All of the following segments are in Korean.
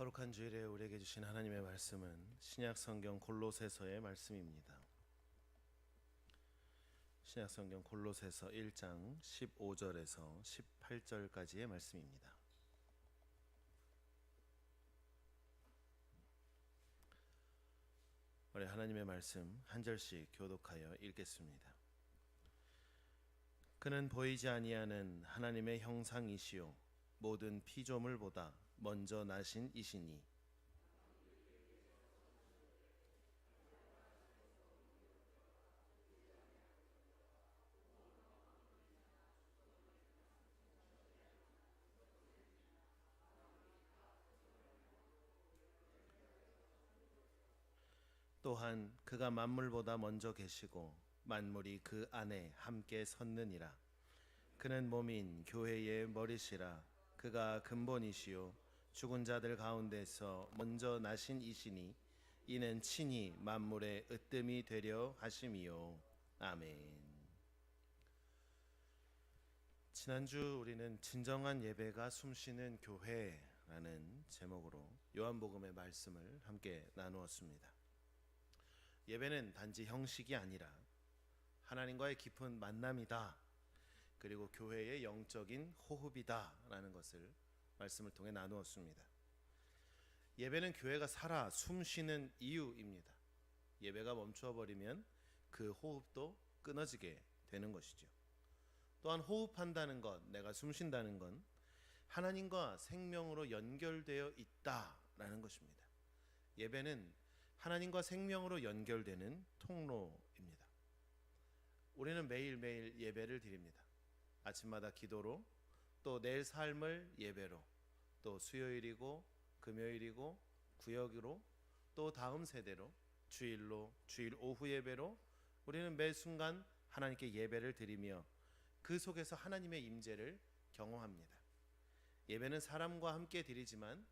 거룩한 주일에 우리에게 주신 하나님의 말씀은 신약 성경 골로새서의 말씀입니다. 신약 성경 골로새서 1장 15절에서 18절까지의 말씀입니다. 우리 하나님의 말씀 한 절씩 교독하여 읽겠습니다. 그는 보이지 아니하는 하나님의 형상이시요 모든 피조물보다 먼저 나신 이시니 또한 그가 만물보다 먼저 계시고 만물이 그 안에 함께 섰느니라. 그는 몸인 교회의 머리시라. 그가 근본이시요 죽은 자들 가운데서 먼저 나신 이시니 이는 친히 만물의 으뜸이 되려 하심이요. 아멘. 지난주 우리는 진정한 예배가 숨쉬는 교회라는 제목으로 요한복음의 말씀을 함께 나누었습니다. 예배는 단지 형식이 아니라 하나님과의 깊은 만남이다. 그리고 교회의 영적인 호흡이다라는 것을 말씀을 통해 나누었습니다. 예배는 교회가 살아 숨쉬는 이유입니다. 예배가 멈춰버리면 그 호흡도 끊어지게 되는 것이죠. 또한 호흡한다는 것, 내가 숨쉰다는 건 하나님과 생명으로 연결되어 있다라는 것입니다. 예배는 하나님과 생명으로 연결되는 통로입니다. 우리는 매일매일 예배를 드립니다. 아침마다 기도로, 또 내일 삶을 예배로, 또 수요일이고 금요일이고 구역으로, 또 다음 세대로 주일로, 주일 오후 예배로 우리는 매 순간 하나님께 예배를 드리며 그 속에서 하나님의 임재를 경험합니다. 예배는 사람과 함께 드리지만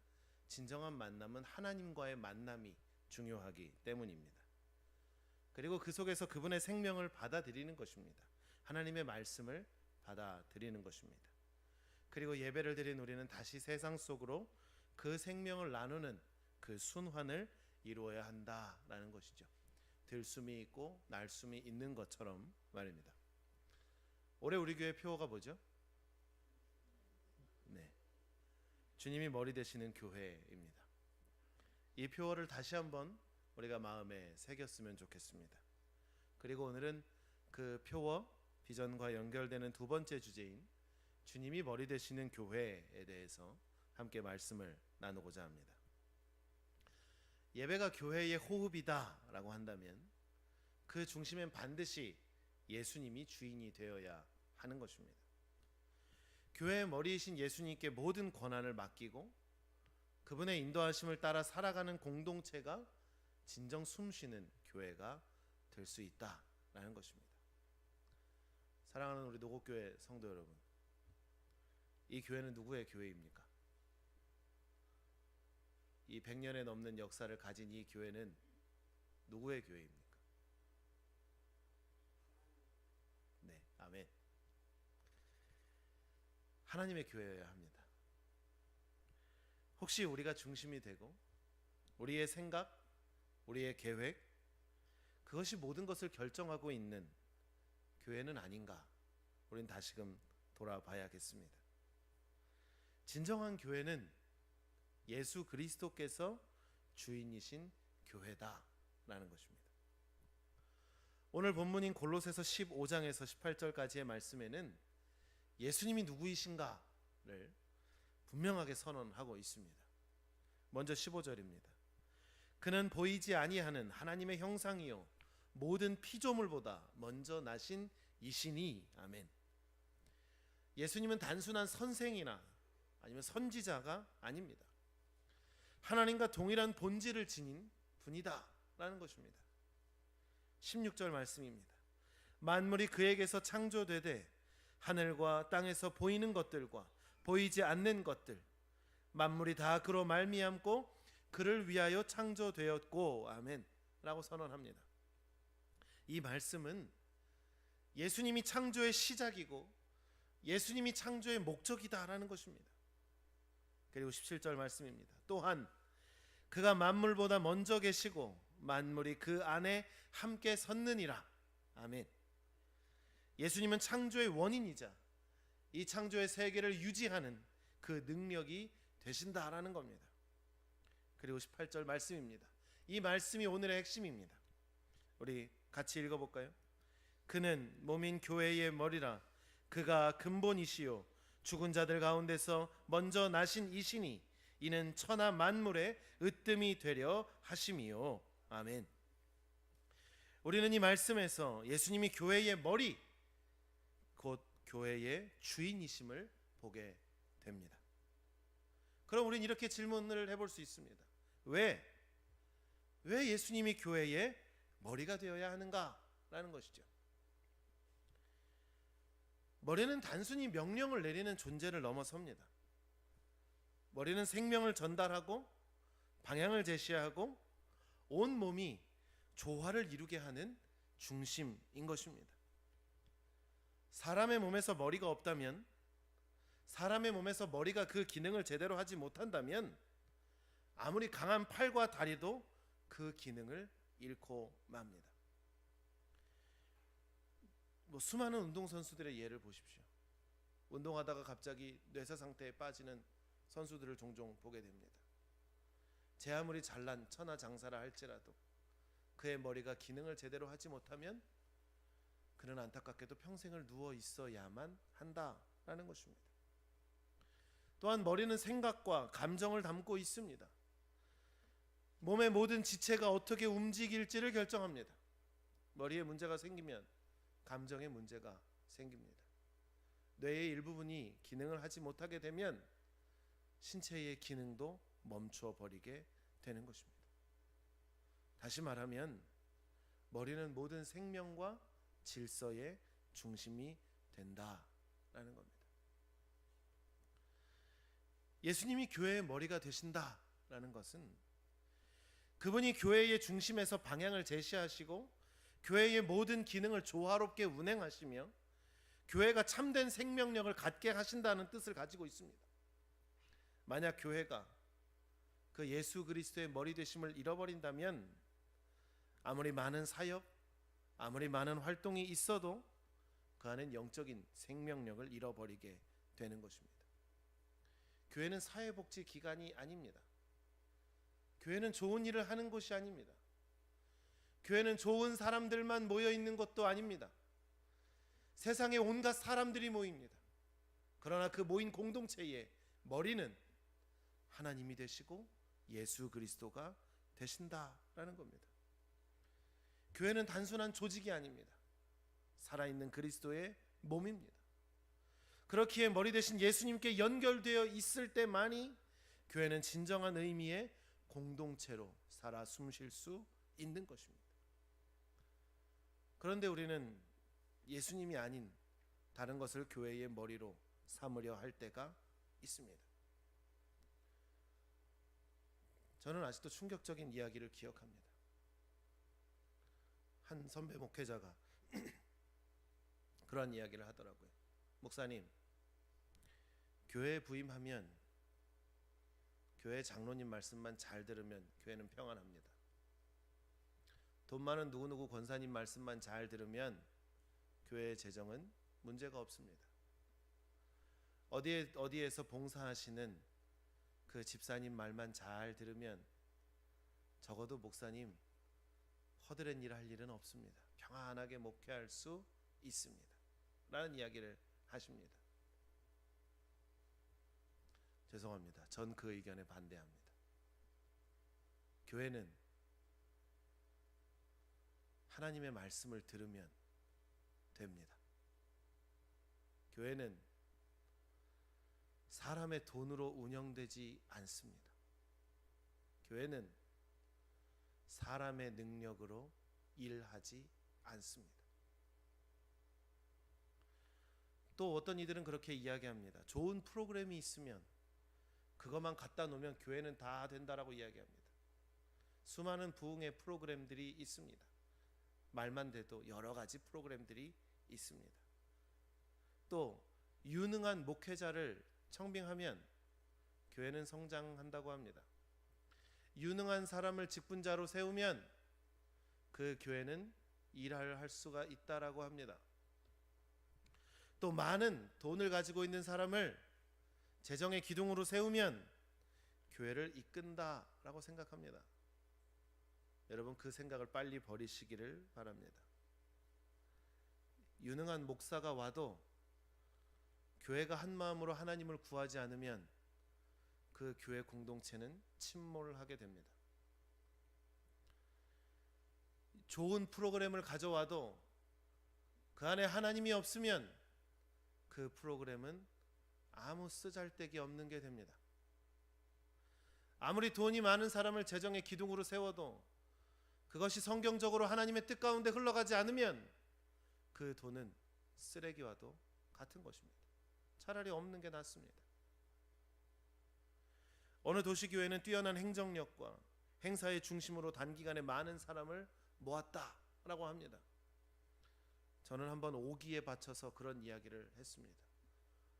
진정한 만남은 하나님과의 만남이 중요하기 때문입니다. 그리고 그 속에서 그분의 생명을 받아들이는 것입니다. 하나님의 말씀을 받아들이는 것입니다. 그리고 예배를 드린 우리는 다시 세상 속으로 그 생명을 나누는 그 순환을 이루어야 한다라는 것이죠. 들숨이 있고 날숨이 있는 것처럼 말입니다. 올해 우리 교회 표어가 뭐죠? 네, 주님이 머리 되시는 교회입니다. 이 표어를 다시 한번 우리가 마음에 새겼으면 좋겠습니다. 그리고 오늘은 그 표어 비전과 연결되는 두 번째 주제인 주님이 머리 되시는 교회에 대해서 함께 말씀을 나누고자 합니다. 예배가 교회의 호흡이다 라고 한다면 그 중심엔 반드시 예수님이 주인이 되어야 하는 것입니다. 교회의 머리이신 예수님께 모든 권한을 맡기고 그분의 인도하심을 따라 살아가는 공동체가 진정 숨쉬는 교회가 될 수 있다라는 것입니다. 사랑하는 우리 노곡교회 성도 여러분, 이 교회는 누구의 교회입니까? 이 100년에 넘는 역사를 가진 이 교회는 누구의 교회입니까? 네, 아멘. 하나님의 교회여야 합니다. 혹시 우리가 중심이 되고 우리의 생각, 우리의 계획, 그것이 모든 것을 결정하고 있는 교회는 아닌가? 우리는 다시금 돌아봐야겠습니다. 진정한 교회는 예수 그리스도께서 주인이신 교회다라는 것입니다. 오늘 본문인 골로새서 15장에서 18절까지의 말씀에는 예수님이 누구이신가를 분명하게 선언하고 있습니다. 먼저 15절입니다. 그는 보이지 아니하는 하나님의 형상이요 모든 피조물보다 먼저 나신 이시니. 아멘. 예수님은 단순한 선생이나 아니면 선지자가 아닙니다. 하나님과 동일한 본질을 지닌 분이다 라는 것입니다. 16절 말씀입니다. 만물이 그에게서 창조되되 하늘과 땅에서 보이는 것들과 보이지 않는 것들 만물이 다 그로 말미암고 그를 위하여 창조되었고. 아멘 라고 선언합니다. 이 말씀은 예수님이 창조의 시작이고 예수님이 창조의 목적이다라는 것입니다. 그리고 17절 말씀입니다. 또한 그가 만물보다 먼저 계시고 만물이 그 안에 함께 섰느니라. 아멘. 예수님은 창조의 원인이자 이 창조의 세계를 유지하는 그 능력이 되신다라는 겁니다. 그리고 18절 말씀입니다. 이 말씀이 오늘의 핵심입니다. 우리 같이 읽어볼까요? 그는 몸인 교회의 머리라. 그가 근본이시요 죽은 자들 가운데서 먼저 나신 이시니 이는 천하 만물의 으뜸이 되려 하심이요. 아멘. 우리는 이 말씀에서 예수님이 교회의 머리, 곧 교회의 주인이심을 보게 됩니다. 그럼 우리는 이렇게 질문을 해볼 수 있습니다. 왜 예수님이 교회의 머리가 되어야 하는가라는 것이죠. 머리는 단순히 명령을 내리는 존재를 넘어섭니다. 머리는 생명을 전달하고 방향을 제시하고 온 몸이 조화를 이루게 하는 중심인 것입니다. 사람의 몸에서 머리가 없다면, 사람의 몸에서 머리가 그 기능을 제대로 하지 못한다면 아무리 강한 팔과 다리도 그 기능을 잃고 맙니다. 수많은 운동선수들의 예를 보십시오. 운동하다가 갑자기 뇌사 상태에 빠지는 선수들을 종종 보게 됩니다. 제 아무리 잘난 천하장사라 할지라도 그의 머리가 기능을 제대로 하지 못하면 그는 안타깝게도 평생을 누워 있어야만 한다라는 것입니다. 또한 머리는 생각과 감정을 담고 있습니다. 몸의 모든 지체가 어떻게 움직일지를 결정합니다. 머리에 문제가 생기면 감정에 문제가 생깁니다. 뇌의 일부분이 기능을 하지 못하게 되면 신체의 기능도 멈춰 버리게 되는 것입니다. 다시 말하면 머리는 모든 생명과 질서의 중심이 된다라는 겁니다. 예수님이 교회의 머리가 되신다라는 것은 그분이 교회의 중심에서 방향을 제시하시고 교회의 모든 기능을 조화롭게 운행하시며 교회가 참된 생명력을 갖게 하신다는 뜻을 가지고 있습니다. 만약 교회가 그 예수 그리스도의 머리 되심을 잃어버린다면 아무리 많은 사역, 아무리 많은 활동이 있어도 그 안엔 영적인 생명력을 잃어버리게 되는 것입니다. 교회는 사회복지 기관이 아닙니다. 교회는 좋은 일을 하는 곳이 아닙니다. 교회는 좋은 사람들만 모여 있는 것도 아닙니다. 세상에 온갖 사람들이 모입니다. 그러나 그 모인 공동체의 머리는 하나님이 되시고 예수 그리스도가 되신다라는 겁니다. 교회는 단순한 조직이 아닙니다. 살아있는 그리스도의 몸입니다. 그렇기에 머리 되신 예수님께 연결되어 있을 때만이 교회는 진정한 의미의 공동체로 살아 숨쉴 수 있는 것입니다. 그런데 우리는 예수님이 아닌 다른 것을 교회의 머리로 삼으려 할 때가 있습니다. 저는 아직도 충격적인 이야기를 기억합니다. 한 선배 목회자가 그런 이야기를 하더라고요. 목사님, 교회에 부임하면 교회 장로님 말씀만 잘 들으면 교회는 평안합니다. 돈 많은 누구누구 권사님 말씀만 잘 들으면 교회의 재정은 문제가 없습니다. 어디에서 봉사하시는 그 집사님 말만 잘 들으면 적어도 목사님 허드렛 일 할 일은 없습니다. 평안하게 목회할 수 있습니다. 라는 이야기를 하십니다. 죄송합니다. 전 그 의견에 반대합니다. 교회는 하나님의 말씀을 들으면 됩니다. 교회는 사람의 돈으로 운영되지 않습니다. 교회는 사람의 능력으로 일하지 않습니다. 또 어떤 이들은 그렇게 이야기합니다. 좋은 프로그램이 있으면 그것만 갖다 놓으면 교회는 다 된다라고 이야기합니다. 수많은 부흥의 프로그램들이 있습니다. 말만 돼도 여러 가지 프로그램들이 있습니다. 또 유능한 목회자를 청빙하면 교회는 성장한다고 합니다. 유능한 사람을 직분자로 세우면 그 교회는 일할 수가 있다라고 합니다. 또 많은 돈을 가지고 있는 사람을 재정의 기둥으로 세우면 교회를 이끈다라고 생각합니다. 여러분, 그 생각을 빨리 버리시기를 바랍니다. 유능한 목사가 와도 교회가 한 마음으로 하나님을 구하지 않으면 그 교회 공동체는 침몰하게 됩니다. 좋은 프로그램을 가져와도 그 안에 하나님이 없으면 그 프로그램은 아무 쓰잘데기 없는 게 됩니다. 아무리 돈이 많은 사람을 재정의 기둥으로 세워도 그것이 성경적으로 하나님의 뜻 가운데 흘러가지 않으면 그 돈은 쓰레기와도 같은 것입니다. 차라리 없는 게 낫습니다. 어느 도시교회는 뛰어난 행정력과 행사의 중심으로 단기간에 많은 사람을 모았다라고 합니다. 저는 한번 5기에 바쳐서 그런 이야기를 했습니다.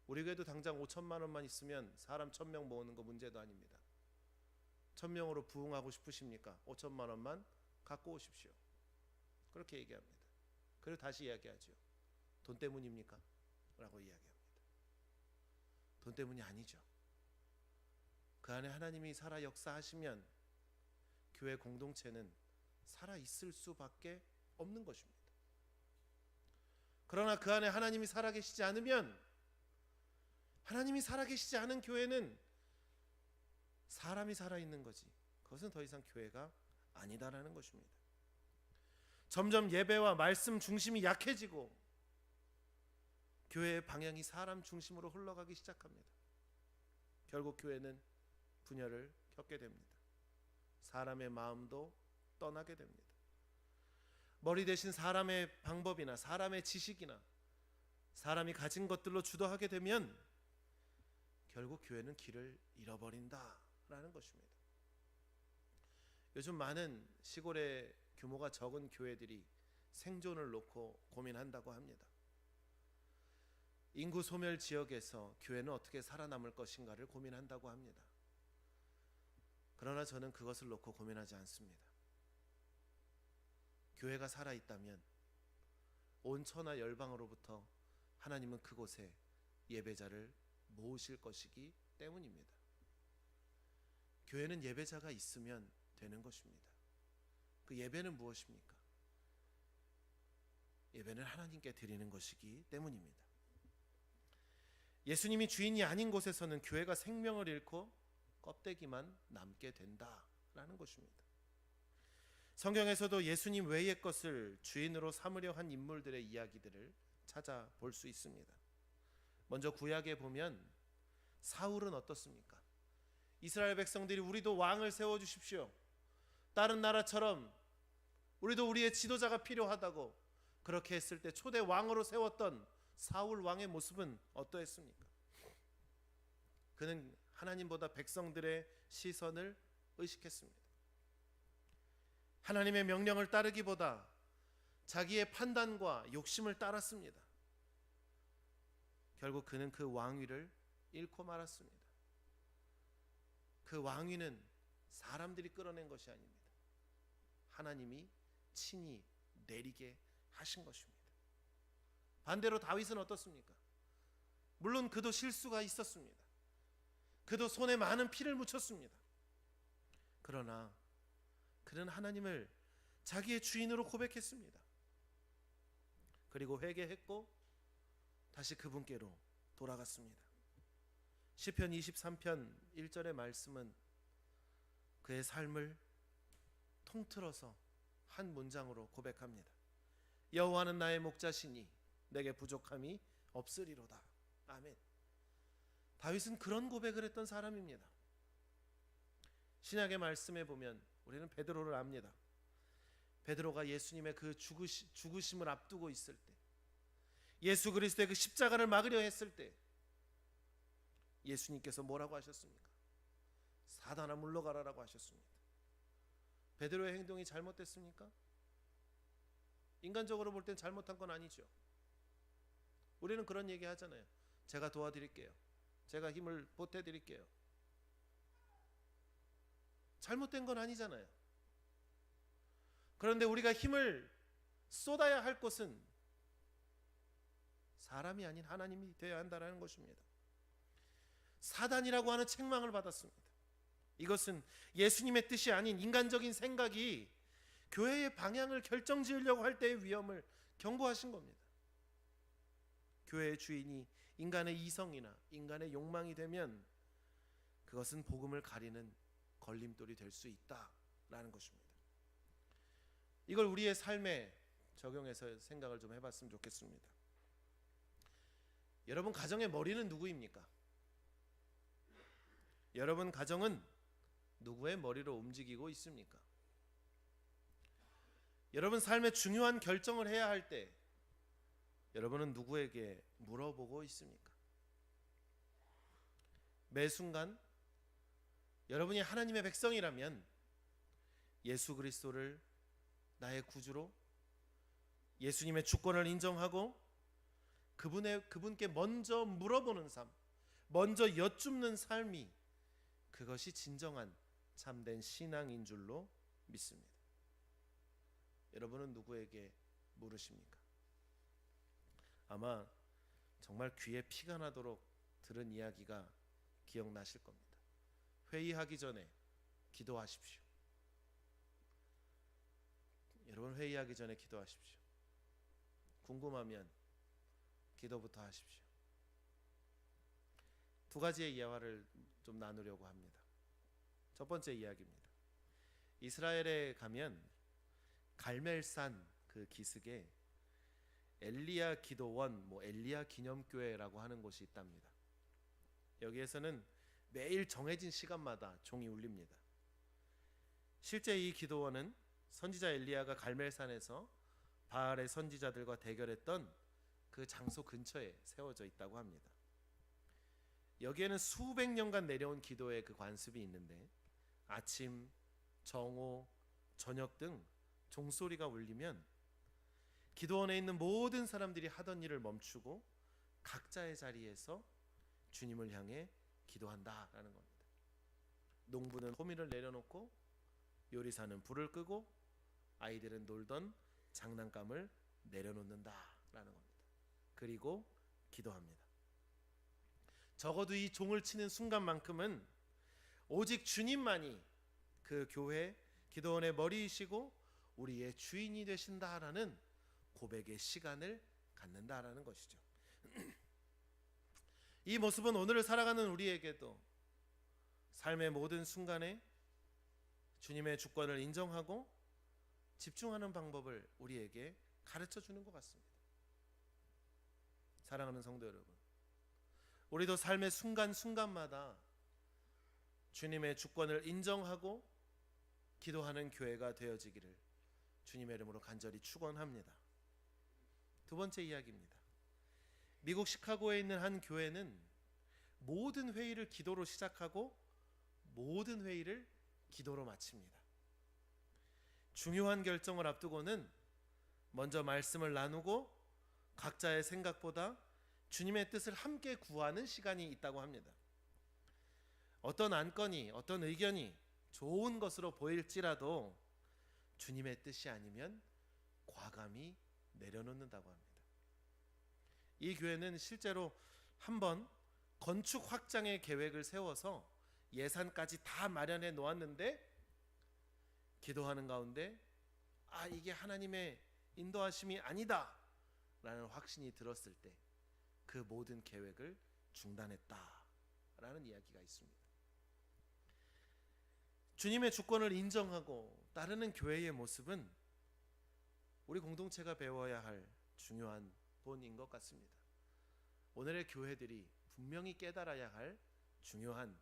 우리 교회도 당장 5천만 원만 있으면 사람 1,000명 모으는 거 문제도 아닙니다. 1,000명으로 부흥하고 싶으십니까? 5천만 원만 갖고 오십시오. 그렇게 얘기합니다. 그리고 다시 이야기하죠. 돈 때문입니까? 라고 이야기합니다. 돈 때문이 아니죠. 그 안에 하나님이 살아 역사하시면 교회 공동체는 살아 있을 수밖에 없는 것입니다. 그러나 그 안에 하나님이 살아계시지 않으면, 하나님이 살아계시지 않은 교회는 사람이 살아있는 거지, 그것은 더 이상 교회가 아니다라는 것입니다. 점점 예배와 말씀 중심이 약해지고 교회의 방향이 사람 중심으로 흘러가기 시작합니다. 결국 교회는 분열을 겪게 됩니다. 사람의 마음도 떠나게 됩니다. 머리 대신 사람의 방법이나 사람의 지식이나 사람이 가진 것들로 주도하게 되면 결국 교회는 길을 잃어버린다라는 것입니다. 요즘 많은 시골의 규모가 적은 교회들이 생존을 놓고 고민한다고 합니다. 인구 소멸 지역에서 교회는 어떻게 살아남을 것인가를 고민한다고 합니다. 그러나 저는 그것을 놓고 고민하지 않습니다. 교회가 살아있다면 온 천하 열방으로부터 하나님은 그곳에 예배자를 모으실 것이기 때문입니다. 교회는 예배자가 있으면 되는 것입니다. 그 예배는 무엇입니까? 예배는 하나님께 드리는 것이기 때문입니다. 예수님이 주인이 아닌 곳에서는 교회가 생명을 잃고 껍데기만 남게 된다라는 것입니다. 성경에서도 예수님 외의 것을 주인으로 삼으려 한 인물들의 이야기들을 찾아볼 수 있습니다. 먼저 구약에 보면 사울은 어떻습니까? 이스라엘 백성들이 우리도 왕을 세워주십시오, 다른 나라처럼 우리도 우리의 지도자가 필요하다고 그렇게 했을 때 초대 왕으로 세웠던 사울 왕의 모습은 어떠했습니까? 그는 하나님보다 백성들의 시선을 의식했습니다. 하나님의 명령을 따르기보다 자기의 판단과 욕심을 따랐습니다. 결국 그는 그 왕위를 잃고 말았습니다. 그 왕위는 사람들이 끌어낸 것이 아닙니다. 하나님이 친히 내리게 하신 것입니다. 반대로 다윗은 어떻습니까? 물론 그도 실수가 있었습니다. 그도 손에 많은 피를 묻혔습니다. 그러나 그는 하나님을 자기의 주인으로 고백했습니다. 그리고 회개했고 다시 그분께로 돌아갔습니다. 시편 23편 1절의 말씀은 그의 삶을 통틀어서 한 문장으로 고백합니다. 여호와는 나의 목자시니 내게 부족함이 없으리로다. 아멘. 다윗은 그런 고백을 했던 사람입니다. 신약의 말씀에 보면 우리는 베드로를 압니다. 베드로가 예수님의 그 죽으심을 앞두고 있을 때, 예수 그리스도의 그 십자가를 막으려 했을 때 예수님께서 뭐라고 하셨습니까? 사단아 물러가라라고 하셨습니다. 베드로의 행동이 잘못됐습니까? 인간적으로 볼 땐 잘못한 건 아니죠. 우리는 그런 얘기 하잖아요. 제가 도와드릴게요. 제가 힘을 보태드릴게요. 잘못된 건 아니잖아요. 그런데 우리가 힘을 쏟아야 할 곳은 사람이 아닌 하나님이 되어야 한다는 것입니다. 사단이라고 하는 책망을 받았습니다. 이것은 예수님의 뜻이 아닌 인간적인 생각이 교회의 방향을 결정지으려고 할 때의 위험을 경고하신 겁니다. 교회의 주인이 인간의 이성이나 인간의 욕망이 되면 그것은 복음을 가리는 걸림돌이 될 수 있다라는 것입니다. 이걸 우리의 삶에 적용해서 생각을 좀 해봤으면 좋겠습니다. 여러분 가정의 머리는 누구입니까? 여러분 가정은 누구의 머리로 움직이고 있습니까? 여러분 삶의 중요한 결정을 해야 할 때 여러분은 누구에게 물어보고 있습니까? 매 순간 여러분이 하나님의 백성이라면 예수 그리스도를 나의 구주로 예수님의 주권을 인정하고 그분께 먼저 물어보는 삶, 먼저 여쭙는 삶이 그것이 진정한 참된 신앙인 줄로 믿습니다. 여러분은 누구에게 물으십니까? 아마 정말 귀에 피가 나도록 들은 이야기가 기억나실 겁니다. 회의하기 전에 기도하십시오. 여러분 회의하기 전에 기도하십시오. 궁금하면 기도부터 하십시오. 두 가지의 이야기를 좀 나누려고 합니다. 첫 번째 이야기입니다. 이스라엘에 가면 갈멜산 그 기슭에 엘리야 기도원, 엘리야 기념교회라고 하는 곳이 있답니다. 여기에서는 매일 정해진 시간마다 종이 울립니다. 실제 이 기도원은 선지자 엘리야가 갈멜산에서 바알의 선지자들과 대결했던 그 장소 근처에 세워져 있다고 합니다. 여기에는 수백 년간 내려온 기도의 그 관습이 있는데 아침, 정오, 저녁 등 종소리가 울리면 기도원에 있는 모든 사람들이 하던 일을 멈추고 각자의 자리에서 주님을 향해 기도한다라는 겁니다. 농부는 호미를 내려놓고 요리사는 불을 끄고 아이들은 놀던 장난감을 내려놓는다라는 겁니다. 그리고 기도합니다. 적어도 이 종을 치는 순간만큼은 오직 주님만이 그 교회 기도원의 머리이시고 우리의 주인이 되신다라는 고백의 시간을 갖는다라는 것이죠. 이 모습은 오늘을 살아가는 우리에게도 삶의 모든 순간에 주님의 주권을 인정하고 집중하는 방법을 우리에게 가르쳐 주는 것 같습니다. 사랑하는 성도 여러분, 우리도 삶의 순간순간마다 주님의 주권을 인정하고 기도하는 교회가 되어지기를 주님의 이름으로 간절히 축원합니다. 두 번째 이야기입니다. 미국 시카고에 있는 한 교회는 모든 회의를 기도로 시작하고 모든 회의를 기도로 마칩니다. 중요한 결정을 앞두고는 먼저 말씀을 나누고 각자의 생각보다 주님의 뜻을 함께 구하는 시간이 있다고 합니다. 어떤 안건이, 어떤 의견이 좋은 것으로 보일지라도 주님의 뜻이 아니면 과감히 내려놓는다고 합니다. 이 교회는 실제로 한번 건축 확장의 계획을 세워서 예산까지 다 마련해 놓았는데 기도하는 가운데 이게 하나님의 인도하심이 아니다 라는 확신이 들었을 때 그 모든 계획을 중단했다라는 이야기가 있습니다. 주님의 주권을 인정하고 따르는 교회의 모습은 우리 공동체가 배워야 할 중요한 본인 것 같습니다. 오늘의 교회들이 분명히 깨달아야 할 중요한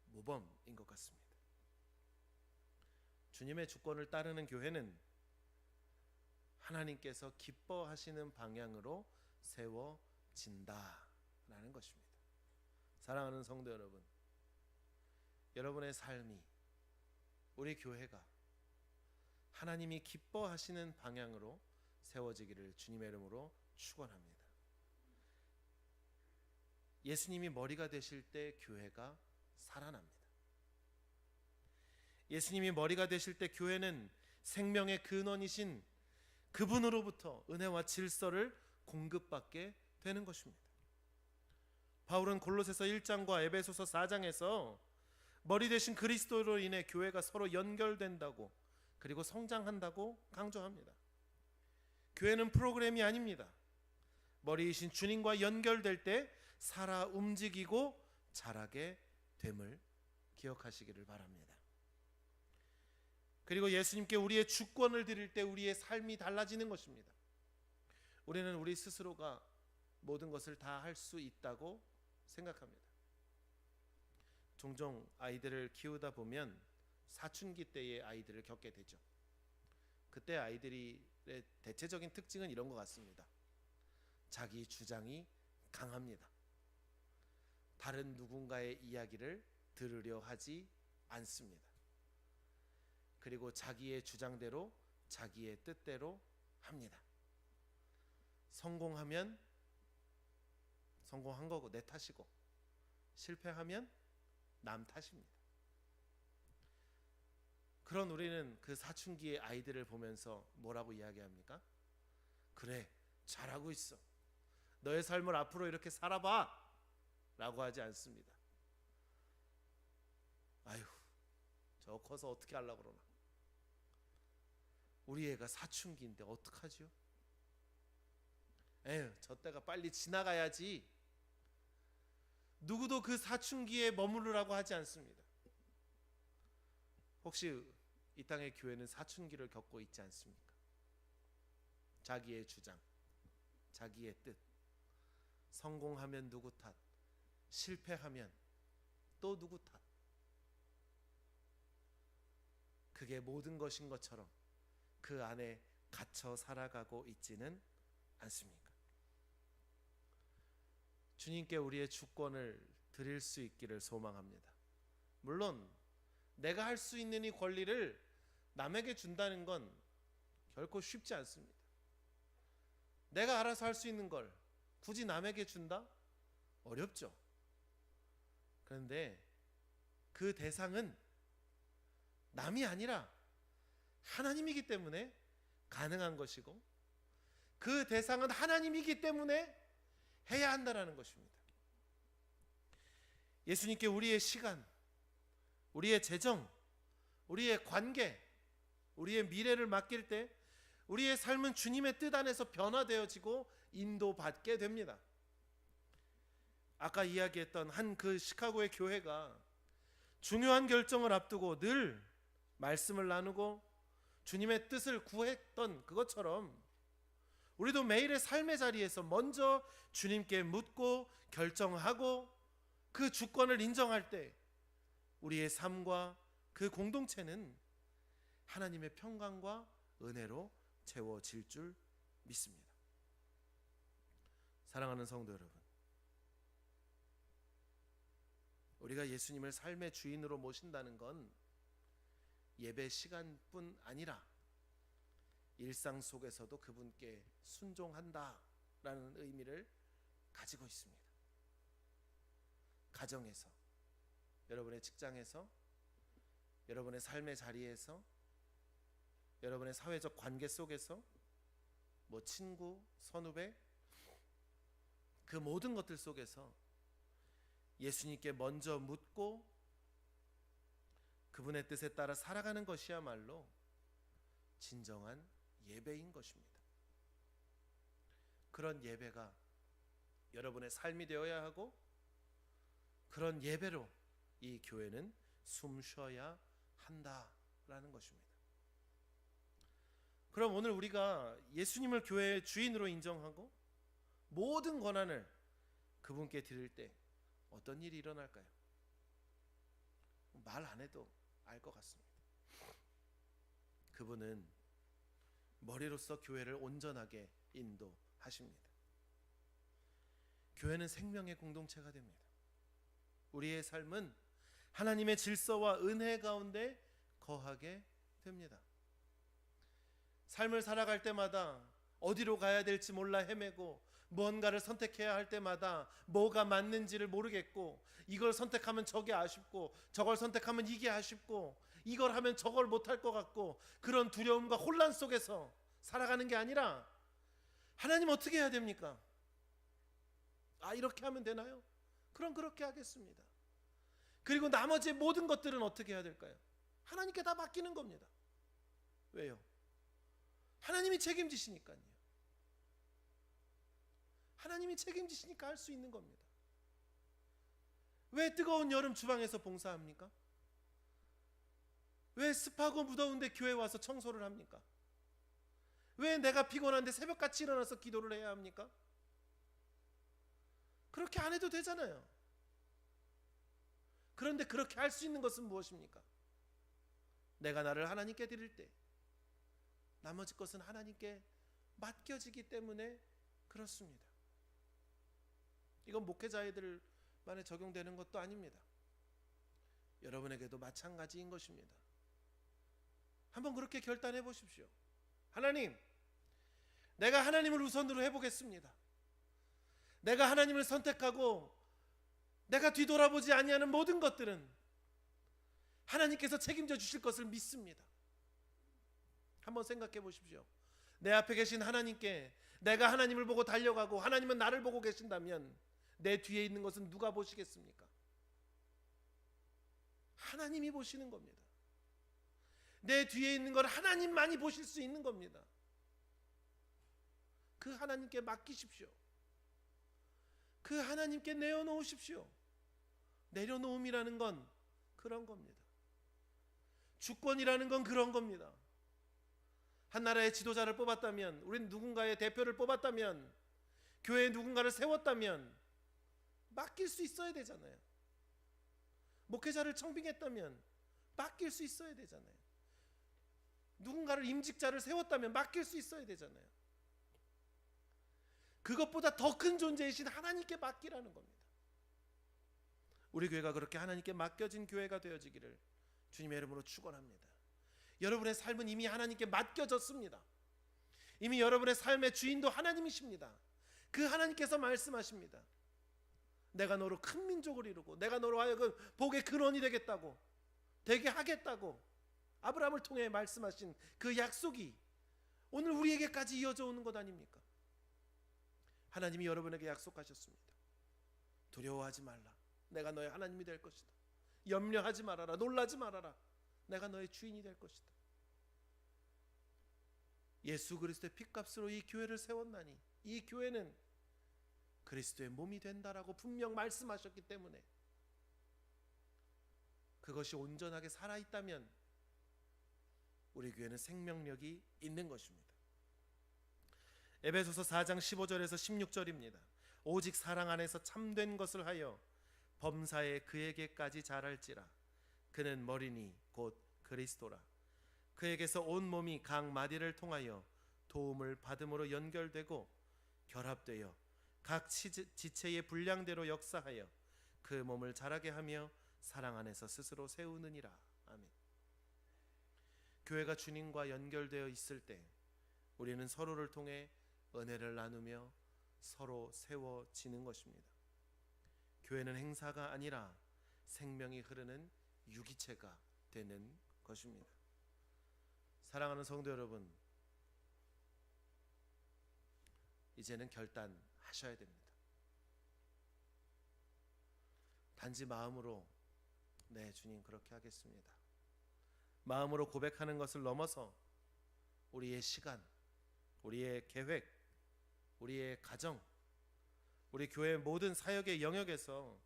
모범인 것 같습니다. 주님의 주권을 따르는 교회는 하나님께서 기뻐하시는 방향으로 세워진다라는 것입니다. 사랑하는 성도 여러분, 여러분의 삶이, 우리 교회가 하나님이 기뻐하시는 방향으로 세워지기를 주님의 이름으로 축원합니다. 예수님이 머리가 되실 때 교회가 살아납니다. 예수님이 머리가 되실 때 교회는 생명의 근원이신 그분으로부터 은혜와 질서를 공급받게 되는 것입니다. 바울은 골로새서 1장과 에베소서 4장에서 머리 되신 그리스도로 인해 교회가 서로 연결된다고, 그리고 성장한다고 강조합니다. 교회는 프로그램이 아닙니다. 머리이신 주님과 연결될 때 살아 움직이고 자라게 됨을 기억하시기를 바랍니다. 그리고 예수님께 우리의 주권을 드릴 때 우리의 삶이 달라지는 것입니다. 우리는 우리 스스로가 모든 것을 다 할 수 있다고 생각합니다. 종종 아이들을 키우다 보면 사춘기 때의 아이들을 겪게 되죠. 그때 아이들의 대체적인 특징은 이런 것 같습니다. 자기 주장이 강합니다. 다른 누군가의 이야기를 들으려 하지 않습니다. 그리고 자기의 주장대로, 자기의 뜻대로 합니다. 성공하면 성공한 거고 내 탓이고, 실패하면 남 탓입니다. 그런 우리는 그 사춘기의 아이들을 보면서 뭐라고 이야기합니까? 그래, 잘하고 있어. 너의 삶을 앞으로 이렇게 살아봐 라고 하지 않습니다. 아휴, 저 커서 어떻게 하려고 그러나. 우리 애가 사춘기인데 어떡하지요? 에휴, 저 때가 빨리 지나가야지. 누구도 그 사춘기에 머무르라고 하지 않습니다. 혹시 이 땅의 교회는 사춘기를 겪고 있지 않습니까? 자기의 주장, 자기의 뜻, 성공하면 누구 탓, 실패하면 또 누구 탓. 그게 모든 것인 것처럼 그 안에 갇혀 살아가고 있지는 않습니까? 주님께 우리의 주권을 드릴 수 있기를 소망합니다. 물론 내가 할 수 있는 이 권리를 남에게 준다는 건 결코 쉽지 않습니다. 내가 알아서 할 수 있는 걸 굳이 남에게 준다? 어렵죠. 그런데 그 대상은 남이 아니라 하나님이기 때문에 가능한 것이고, 그 대상은 하나님이기 때문에 해야 한다는 것입니다. 예수님께 우리의 시간, 우리의 재정, 우리의 관계, 우리의 미래를 맡길 때 우리의 삶은 주님의 뜻 안에서 변화되어지고 인도받게 됩니다. 아까 이야기했던 한 그 시카고의 교회가 중요한 결정을 앞두고 늘 말씀을 나누고 주님의 뜻을 구했던 그것처럼 우리도 매일의 삶의 자리에서 먼저 주님께 묻고 결정하고 그 주권을 인정할 때 우리의 삶과 그 공동체는 하나님의 평강과 은혜로 채워질 줄 믿습니다. 사랑하는 성도 여러분, 우리가 예수님을 삶의 주인으로 모신다는 건 예배 시간뿐 아니라 일상 속에서도 그분께 순종한다라는 의미를 가지고 있습니다. 가정에서, 여러분의 직장에서, 여러분의 삶의 자리에서, 여러분의 사회적 관계 속에서, 친구, 선후배, 그 모든 것들 속에서 예수님께 먼저 묻고 그분의 뜻에 따라 살아가는 것이야말로 진정한 예배인 것입니다. 그런 예배가 여러분의 삶이 되어야 하고, 그런 예배로 이 교회는 숨쉬어야 한다라는 것입니다. 그럼 오늘 우리가 예수님을 교회의 주인으로 인정하고 모든 권한을 그분께 드릴 때 어떤 일이 일어날까요? 말 안 해도 알 것 같습니다. 그분은 머리로서 교회를 온전하게 인도하십니다. 교회는 생명의 공동체가 됩니다. 우리의 삶은 하나님의 질서와 은혜 가운데 거하게 됩니다. 삶을 살아갈 때마다 어디로 가야 될지 몰라 헤매고, 무언가를 선택해야 할 때마다 뭐가 맞는지를 모르겠고, 이걸 선택하면 저게 아쉽고 저걸 선택하면 이게 아쉽고, 이걸 하면 저걸 못할 것 같고 그런 두려움과 혼란 속에서 살아가는 게 아니라 하나님 어떻게 해야 됩니까? 이렇게 하면 되나요? 그럼 그렇게 하겠습니다. 그리고 나머지 모든 것들은 어떻게 해야 될까요? 하나님께 다 맡기는 겁니다. 왜요? 하나님이 책임지시니까요. 하나님이 책임지시니까 할 수 있는 겁니다. 왜 뜨거운 여름 주방에서 봉사합니까? 왜 습하고 무더운데 교회 와서 청소를 합니까? 왜 내가 피곤한데 새벽같이 일어나서 기도를 해야 합니까? 그렇게 안 해도 되잖아요. 그런데 그렇게 할 수 있는 것은 무엇입니까? 내가 나를 하나님께 드릴 때 나머지 것은 하나님께 맡겨지기 때문에 그렇습니다. 이건 목회자애들만에 적용되는 것도 아닙니다. 여러분에게도 마찬가지인 것입니다. 한번 그렇게 결단해 보십시오. 하나님, 내가 하나님을 우선으로 해보겠습니다. 내가 하나님을 선택하고 내가 뒤돌아보지 아니하는 모든 것들은 하나님께서 책임져 주실 것을 믿습니다. 한번 생각해 보십시오. 내 앞에 계신 하나님께 내가 하나님을 보고 달려가고 하나님은 나를 보고 계신다면 내 뒤에 있는 것은 누가 보시겠습니까? 하나님이 보시는 겁니다. 내 뒤에 있는 걸 하나님만이 보실 수 있는 겁니다. 그 하나님께 맡기십시오. 그 하나님께 내어놓으십시오. 내려놓음이라는 건 그런 겁니다. 주권이라는 건 그런 겁니다. 한 나라의 지도자를 뽑았다면, 우리는 누군가의 대표를 뽑았다면, 교회에 누군가를 세웠다면 맡길 수 있어야 되잖아요. 목회자를 청빙했다면 맡길 수 있어야 되잖아요. 누군가를 임직자를 세웠다면 맡길 수 있어야 되잖아요. 그것보다 더 큰 존재이신 하나님께 맡기라는 겁니다. 우리 교회가 그렇게 하나님께 맡겨진 교회가 되어지기를 주님의 이름으로 축원합니다. 여러분의 삶은 이미 하나님께 맡겨졌습니다. 이미 여러분의 삶의 주인도 하나님이십니다. 그 하나님께서 말씀하십니다. 내가 너로 큰 민족을 이루고 내가 너로 하여금 복의 근원이 되겠다고, 되게 하겠다고 아브라함을 통해 말씀하신 그 약속이 오늘 우리에게까지 이어져 오는 것 아닙니까? 하나님이 여러분에게 약속하셨습니다. 두려워하지 말라. 내가 너의 하나님이 될 것이다. 염려하지 말아라. 놀라지 말아라. 내가 너의 주인이 될 것이다. 예수 그리스도의 핏값으로 이 교회를 세웠나니 이 교회는 그리스도의 몸이 된다라고 분명 말씀하셨기 때문에 그것이 온전하게 살아있다면 우리 교회는 생명력이 있는 것입니다. 에베소서 4장 15절에서 16절입니다. 오직 사랑 안에서 참된 것을 하여 범사에 그에게까지 자랄지라. 그는 머리니 곧 그리스도라. 그에게서 온 몸이 각 마디를 통하여 도움을 받음으로 연결되고 결합되어 각 지체의 분량대로 역사하여 그 몸을 자라게 하며 사랑 안에서 스스로 세우느니라. 아멘. 교회가 주님과 연결되어 있을 때 우리는 서로를 통해 은혜를 나누며 서로 세워지는 것입니다. 교회는 행사가 아니라 생명이 흐르는 유기체가 되는 것입니다. 사랑하는 성도 여러분, 이제는 결단하셔야 됩니다. 단지 마음으로 네 주님 그렇게 하겠습니다. 마음으로 고백하는 것을 넘어서 우리의 시간, 우리의 계획, 우리의 가정, 우리 교회의 모든 사역의 영역에서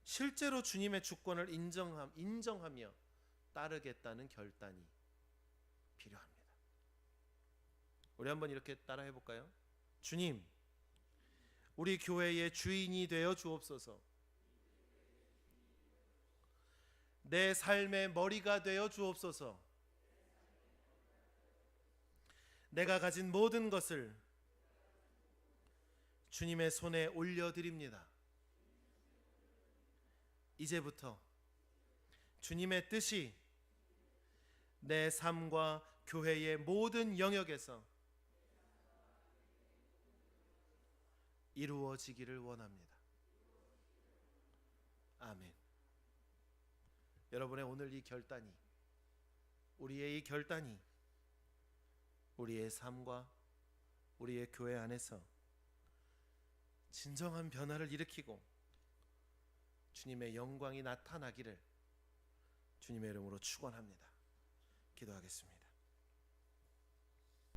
실제로 주님의 주권을 인정하며 따르겠다는 결단이 필요합니다. 우리 한번 이렇게 따라해 볼까요? 주님, 우리 교회의 주인이 되어 주옵소서. 내 삶의 머리가 되어 주옵소서. 내가 가진 모든 것을 주님의 손에 올려드립니다. 이제부터 주님의 뜻이 내 삶과 교회의 모든 영역에서 이루어지기를 원합니다. 아멘. 여러분의 오늘 이 결단이 우리의 이 결단이 우리의 삶과 우리의 교회 안에서 진정한 변화를 일으키고 주님의 영광이 나타나기를 주님의 이름으로 축원합니다. 기도하겠습니다.